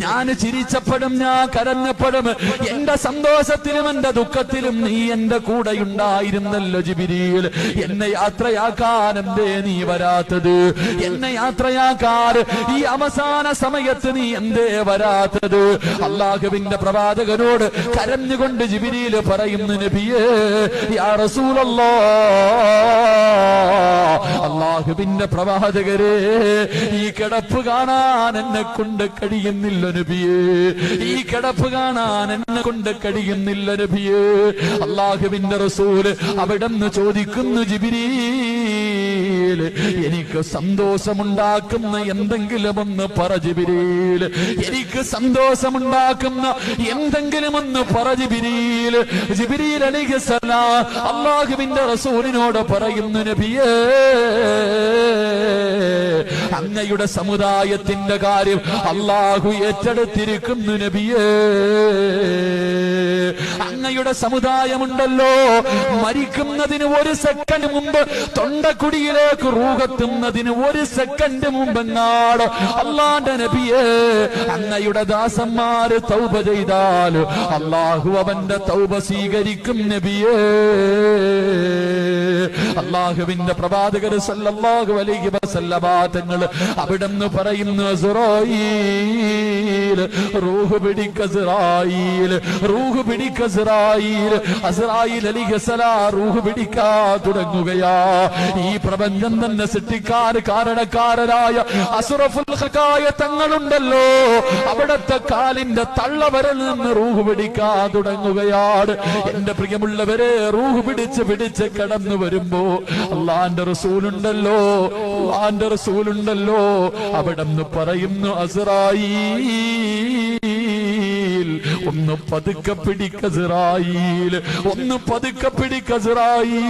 ഞാൻ ചിരിച്ചപ്പോഴും ഞാൻ കരഞ്ഞപ്പോഴും എന്റെ സന്തോഷത്തിലും എന്റെ ദുഃഖത്തിലും നീ എന്റെ കൂടെയുണ്ടായിരുന്നല്ലോ ജിബ്രീൽ. എന്നെ യാത്രയാക്കാൻ എന്തേ നീ വരാത്തത്? എന്നെ യാത്രയാക്കാൻ ഈ അവസാന സമയത്ത് നീ എന്തേ വരാത്തത്? അല്ലാഹുവിന്റെ പ്രവാചകനോട് കരഞ്ഞുകൊണ്ട് ജിബ്രീൽ പറയുന്നു, നബിയേ യാ റസൂലല്ലാഹ്, അല്ലാഹുവിന്റെ പ്രവാചകരെ, ഈ കിടപ്പ് കാണാൻ എന്നെ കൊണ്ട് കഴിയുന്നില്ല നബിയേ, ഈ കിടപ്പ് കാണാൻ എന്നെ കൊണ്ട് കഴിയുന്നില്ല നബിയേ. അല്ലാഹുവിന്റെ റസൂൽ അവിടെന്ന് ചോദിക്കുന്നു, ജിബ്രീൽ എനിക്ക് സന്തോഷമുണ്ടാക്കുന്ന എന്തെങ്കിലും ഒന്ന് പറ ജിബ്രീൽ, എനിക്ക് സന്തോഷമുണ്ടാക്കുന്ന എന്തെങ്കിലും ഒന്ന് പറ ജിബ്രീൽ. ജിബ്രീൽ അലൈഹിസ്സലാം അല്ലാഹുവിന്റെ റസൂലിനോട് പറയുന്നു, നബിയേ അങ്ങയുടെ സമുദായത്തിന്റെ കാര്യം അല്ലാഹു ഏറ്റെടുത്തിരിക്കുന്നു നബിയേ. അങ്ങയുടെ സമുദായമുണ്ടല്ലോ, മരിക്കുന്നതിന് ഒരു സെക്കൻഡ് മുമ്പ് തൊണ്ടക്കുടിയിലേക്ക് റൂഹെത്തുന്നതിന് ഒരു സെക്കൻഡ് മുമ്പെങ്ങാട് അല്ലാഹുവിന്റെ നബിയേ അങ്ങയുടെ ദാസന്മാര് തൗബ ചെയ്താൽ അല്ലാഹു അവന്റെ തൗബ സ്വീകരിക്കും നബിയേ. അല്ലാഹുവിന്റെ പ്രവാചകർ സല്ലല്ലാഹു അലൈഹി വസല്ലമ തങ്ങൾ അവിടെന്ന് പറയുന്നു, അസ്റായീൽ റൂഹ് പിടിക്ക, അസ്റായീൽ റൂഹ് പിടിക്ക, അസ്റായീൽ. അസ്റായീൽ അലൈഹിസ്സലാം റൂഹ് പിടിക്കാൻ തുടങ്ങുകയാ. ഈ പ്രപഞ്ചം തന്നെ സൃഷ്ടിക്കാൻ കാരണക്കാരനായ അസ്റഫുൽ ഖൽഖായ തങ്ങളുണ്ടല്ലോ, അവിടത്തെ കാലിന്റെ തള്ളവരിൽ നിന്ന് റൂഹ് പിടിക്കാൻ തുടങ്ങുകയാണ്. എന്റെ പ്രിയമുള്ളവരെ, റൂഹ് പിടിച്ച് കടന്നു വരുമ്പോ അല്ലാഹുവിന്റെ റസൂലുണ്ടല്ലോ, അല്ലാഹുവിന്റെ റസൂലുണ്ടല്ലോ, അവിടെന്ന് പറയുന്നു, അസ്റായീൽ ഒന്ന് പതുക്കെ പിടിക്ക, അസ്റായീൽ ഒന്ന് പതുക്കെ പിടിക്ക, അസ്റായീൽ.